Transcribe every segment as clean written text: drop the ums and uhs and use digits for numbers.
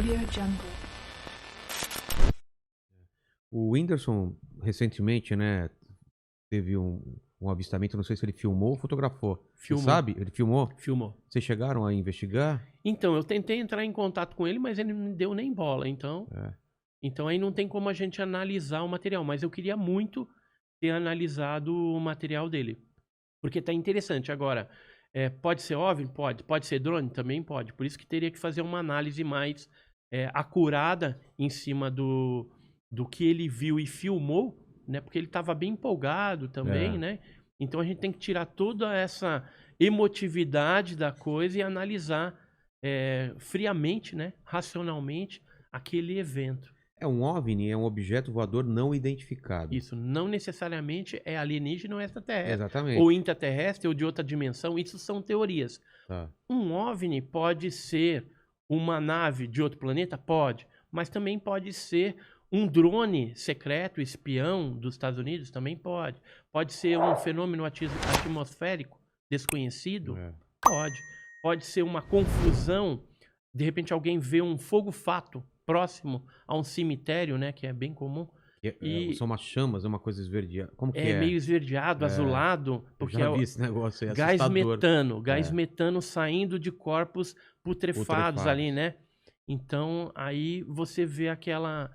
Jungle. O Whindersson, recentemente, né, teve um avistamento, não sei se ele filmou ou fotografou. Filmou. Você sabe? Ele filmou? Filmou. Vocês chegaram a investigar? Então, eu tentei entrar em contato com ele, mas ele não me deu nem bola, então... Então aí não tem como a gente analisar o material, mas eu queria muito ter analisado o material dele. Porque tá interessante. Agora, pode ser OVNI? Pode. Pode ser drone? Também pode. Por isso que teria que fazer uma análise mais acurada em cima do que ele viu e filmou, né? Porque ele estava bem empolgado também, né? Então a gente tem que tirar toda essa emotividade da coisa e analisar friamente, né? Racionalmente, aquele evento. Um OVNI é um objeto voador não identificado. Isso, não necessariamente é alienígena ou extraterrestre. Exatamente. Ou intraterrestre ou de outra dimensão, isso são teorias. Tá. Um OVNI pode ser uma nave de outro planeta? Pode. Mas também pode ser um drone secreto, espião dos Estados Unidos? Também pode. Pode ser um fenômeno atmosférico desconhecido? Pode. Pode ser uma confusão, de repente alguém vê um fogo-fato próximo a um cemitério, né, que é bem comum. São umas chamas, é uma coisa esverdeada. Como que é? Meio esverdeado, azulado, porque eu já vi esse negócio aí, gás assustador. gás metano saindo de corpos putrefados ali, né? Então, aí você vê aquela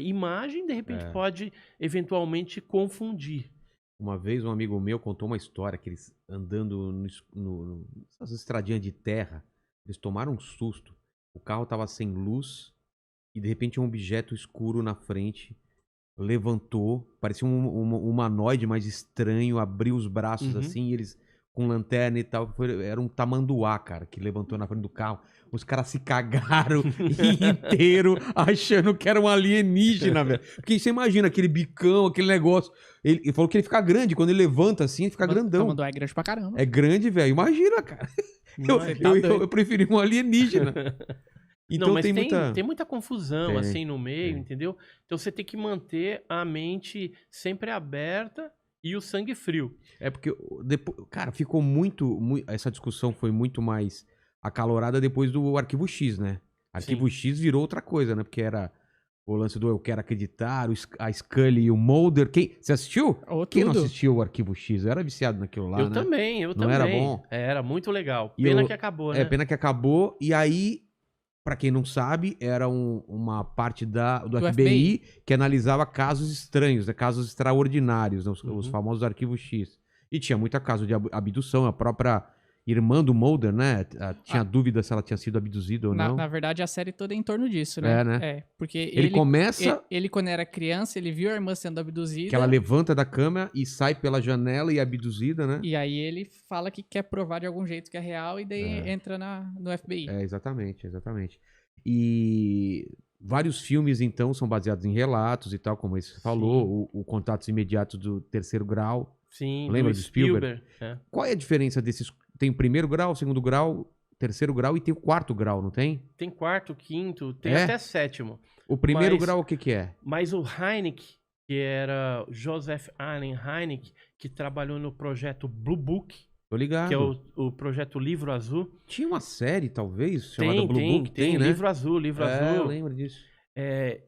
imagem, de repente pode eventualmente confundir. Uma vez um amigo meu contou uma história que eles andando nessas estradinhas de terra, eles tomaram um susto. O carro tava sem luz e de repente um objeto escuro na frente levantou, parecia um humanoide mais estranho, abriu os braços assim, e eles com lanterna e tal, era um tamanduá, cara, que levantou na frente do carro. Os caras se cagaram inteiro achando que era um alienígena, velho. Porque você imagina aquele bicão, aquele negócio. Ele falou que ele fica grande, quando ele levanta assim, ele fica grandão. Tamanduá é grande pra caramba. É grande, velho. Imagina, cara. Eu preferi um alienígena. Então não, mas tem muita confusão assim no meio, tem. entendeu? Então você tem que manter a mente sempre aberta e o sangue frio. Porque, cara, ficou muito... Essa discussão foi muito mais acalorada depois do Arquivo X, né? Arquivo X virou outra coisa, né? Porque era o lance do Eu Quero Acreditar, a Scully e o Mulder. Você assistiu? Quem não assistiu o Arquivo X? Eu era viciado naquilo lá, eu né? também. Não era bom? Era muito legal. Pena que acabou, né? Pena que acabou. E aí... Pra quem não sabe, era uma parte do FBI que analisava casos estranhos, né? Casos extraordinários, né? Os famosos arquivos X. E tinha muita caso de abdução, a própria irmã do Mulder, né? Tinha dúvida se ela tinha sido abduzida ou não. Na verdade, a série toda é em torno disso, né? Né? Porque ele começa... Ele, quando era criança, ele viu a irmã sendo abduzida. Que ela levanta da cama e sai pela janela e é abduzida, né? E aí ele fala que quer provar de algum jeito que é real e daí entra no FBI. Exatamente. E vários filmes, então, são baseados em relatos e tal, como você falou. O Contatos Imediatos do Terceiro Grau. Sim, lembra do Spielberg? É. Qual é a diferença desses? Tem o primeiro grau, o segundo grau, terceiro grau e tem o quarto grau, não tem? Tem quarto, quinto, tem até sétimo. O primeiro grau o que é? Mas o Hynek, que era Joseph Allen Hynek, que trabalhou no projeto Blue Book, Tô ligado. que é o projeto Livro Azul. Tinha uma série, talvez, chamada Blue Book? Tem, né? Livro Azul. Eu lembro disso.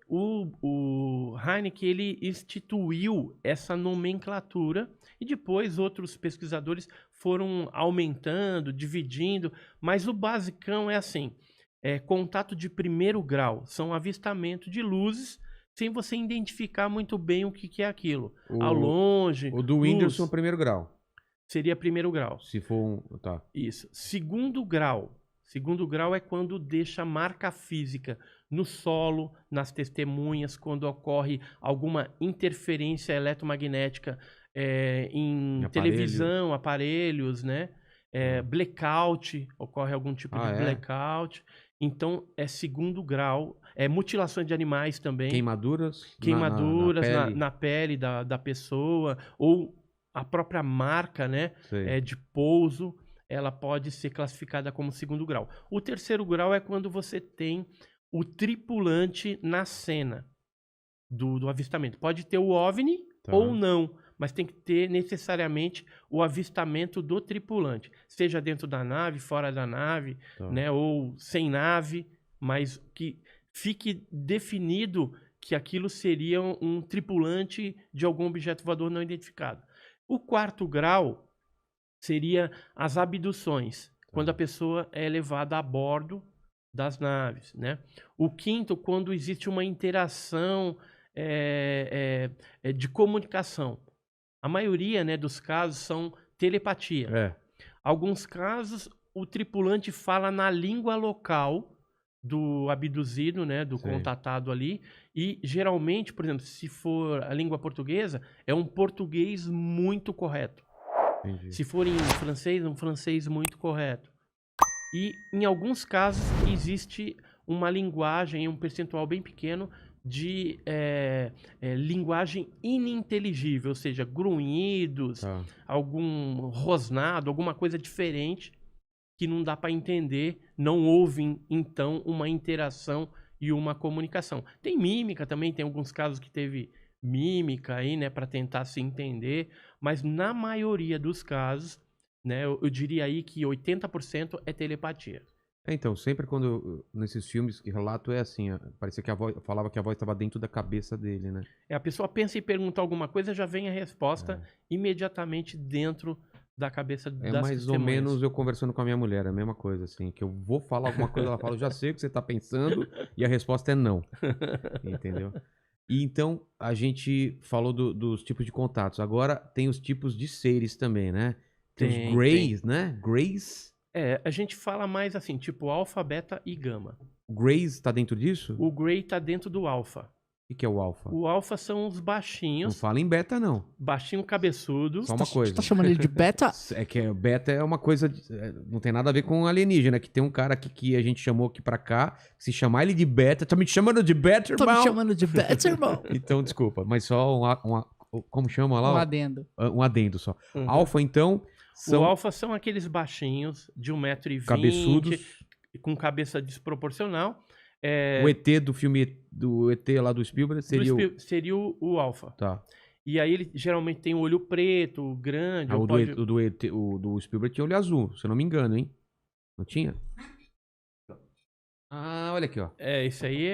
O Hynek, ele instituiu essa nomenclatura e depois outros pesquisadores foram aumentando, dividindo, mas o basicão é assim, contato de primeiro grau, são avistamento de luzes sem você identificar muito bem o que é aquilo. Ao longe... O do Whindersson, primeiro grau. Seria primeiro grau. Se for tá. Isso. Segundo grau. Segundo grau é quando deixa marca física no solo, nas testemunhas, quando ocorre alguma interferência eletromagnética em televisão, aparelhos, né? Blackout, ocorre algum tipo de blackout. Então, é segundo grau. Mutilações de animais também. Queimaduras? Na pele da pessoa. Ou a própria marca, né? De pouso. Ela pode ser classificada como segundo grau. O terceiro grau é quando você tem o tripulante na cena do avistamento. Pode ter o OVNI ou não, mas tem que ter necessariamente o avistamento do tripulante. Seja dentro da nave, fora da nave, né, ou sem nave, mas que fique definido que aquilo seria um tripulante de algum objeto voador não identificado. O 4º grau seria as abduções, quando a pessoa é levada a bordo das naves, né? O 5º, quando existe uma interação de comunicação. A maioria, né, dos casos são telepatia. Alguns casos, o tripulante fala na língua local do abduzido, né, do contatado ali, e geralmente, por exemplo, se for a língua portuguesa, é um português muito correto. Entendi. Se for em francês, é um francês muito correto. E em alguns casos existe uma linguagem, um percentual bem pequeno de linguagem ininteligível, ou seja, grunhidos, algum rosnado, alguma coisa diferente que não dá para entender, não houve, então, uma interação e uma comunicação. Tem mímica também, tem alguns casos que teve mímica aí, né, para tentar se entender, mas na maioria dos casos, né, eu diria aí que 80% é telepatia. Então, sempre quando, nesses filmes que relato, é assim, parecia que a voz, falava que a voz estava dentro da cabeça dele, né? A pessoa pensa em perguntar alguma coisa, já vem a resposta imediatamente dentro da cabeça das testemunhas. É mais ou menos eu conversando com a minha mulher, é a mesma coisa, assim, que eu vou falar alguma coisa, ela fala, eu já sei o que você tá pensando, e a resposta é não. Entendeu? E então, a gente falou dos tipos de contatos. Agora, tem os tipos de seres também, né? Tem os Greys, né? Greys. A gente fala mais assim, tipo alfa, beta e gama. O Greys tá dentro disso? O Grey tá dentro do alfa. O que é o alfa? O alfa são os baixinhos. Não fala em beta, não. Baixinho cabeçudo. Só uma coisa. Você tá chamando ele de beta? É que beta é uma coisa... não tem nada a ver com alienígena. Que tem um cara aqui que a gente chamou aqui pra cá. Se chamar ele de beta... Tá me chamando de beta, irmão? Tô me chamando de beta, irmão. Então, desculpa. Mas só como chama lá? Um adendo. Um adendo só. Alfa, então... O alfa são aqueles baixinhos de 1,20 m. Cabeçudos. Com cabeça desproporcional. O ET do filme do ET lá do Spielberg seria o alfa. Tá. E aí ele geralmente tem um olho preto, grande. O do Spielberg tinha olho azul, se eu não me engano, hein? Não tinha? Ah, olha aqui, ó. Esse aí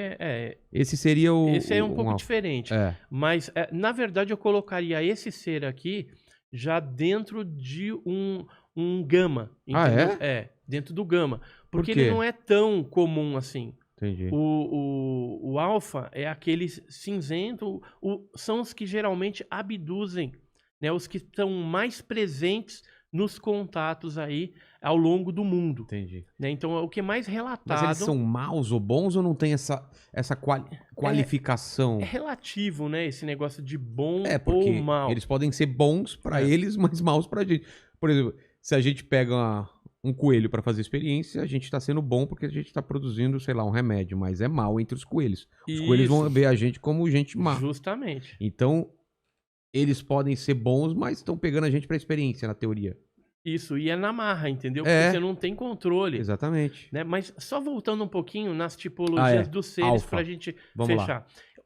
Esse seria o... Esse aí é um pouco diferente. Mas, na verdade, eu colocaria esse ser aqui já dentro de um gama. Entendeu? Dentro do gama. Porque ele não é tão comum assim. Entendi. O alfa é aquele cinzento, são os que geralmente abduzem, né? Os que estão mais presentes nos contatos aí ao longo do mundo. Entendi. Né? Então, o que é mais relatado... Mas eles são maus ou bons ou não tem essa qualificação? É relativo, né? Esse negócio de bom porque ou mal. Eles podem ser bons pra eles, mas maus pra gente. Por exemplo, se a gente pega um coelho pra fazer experiência, a gente tá sendo bom porque a gente tá produzindo, sei lá, um remédio, mas é mal entre os coelhos. Os coelhos vão ver a gente como gente má. Justamente. Então, eles podem ser bons, mas estão pegando a gente pra experiência, na teoria. Isso, e é na marra, entendeu? Porque você não tem controle. Exatamente. Né? Mas só voltando um pouquinho nas tipologias dos seres alfa. pra gente Vamos fechar. Lá.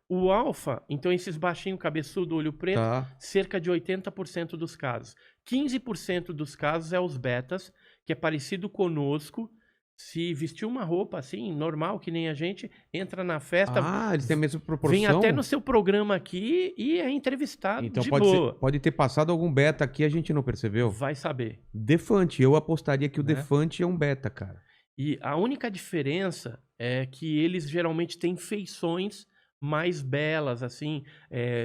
O alfa, então esses baixinhos, cabeçudo, olho preto, cerca de 80% dos casos. 15% dos casos é os betas, que é parecido conosco. Se vestir uma roupa assim, normal, que nem a gente, entra na festa. Eles têm a mesma proporção. Vem até no seu programa aqui e é entrevistado então de boa. Pode ter passado algum beta aqui, a gente não percebeu. Vai saber. Defante, eu apostaria que o Defante é um beta, cara. E a única diferença é que eles geralmente têm feições mais belas, assim,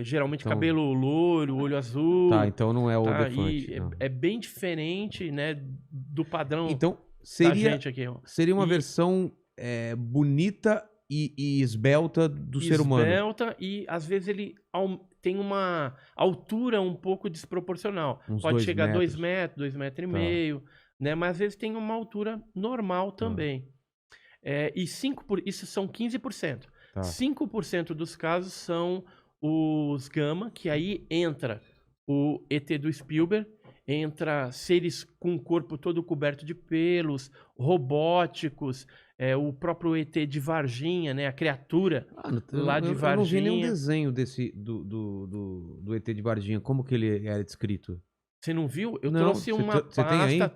geralmente então, cabelo loiro, olho azul. Tá, então não é o Defante. É bem diferente, né, do padrão. Então, seria uma versão bonita e esbelta do ser humano. Esbelta e, às vezes, ele tem uma altura um pouco desproporcional. Pode chegar a 2 metros, 2,5 metros, né? Mas, às vezes, tem uma altura normal também. Isso são 15%. 5% dos casos são os gama, que aí entra o ET do Spielberg, entra seres com o corpo todo coberto de pelos, robóticos, o próprio ET de Varginha, né, a criatura lá de Varginha. Eu não vi nenhum desenho do ET de Varginha, como que ele era descrito? Você não viu?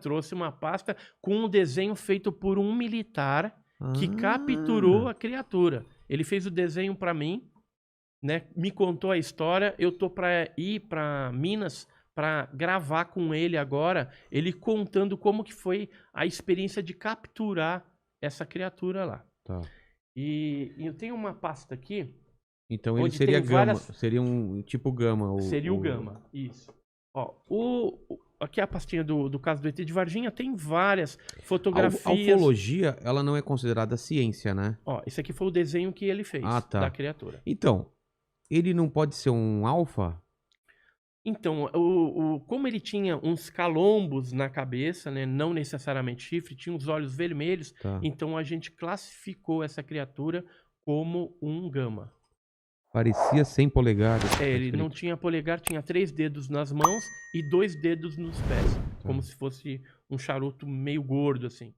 Trouxe uma pasta com um desenho feito por um militar que capturou a criatura. Ele fez o desenho para mim, né? Me contou a história. Eu tô para ir para Minas para gravar com ele agora, ele contando como que foi a experiência de capturar essa criatura lá. Tá. E eu tenho uma pasta aqui. Então ele seria Gama, seria um tipo Gama. Seria o Gama, isso. Ó, aqui a pastinha do caso do ET de Varginha tem várias fotografias. A ufologia, ela não é considerada ciência, né? Ó, esse aqui foi o desenho que ele fez da criatura. Então, ele não pode ser um alfa? Então, como ele tinha uns calombos na cabeça, né, não necessariamente chifre, tinha os olhos vermelhos, então a gente classificou essa criatura como um Gama. Parecia 100 polegadas. Ele não tinha polegar, tinha 3 dedos nas mãos e 2 dedos nos pés, como se fosse um charuto meio gordo, assim.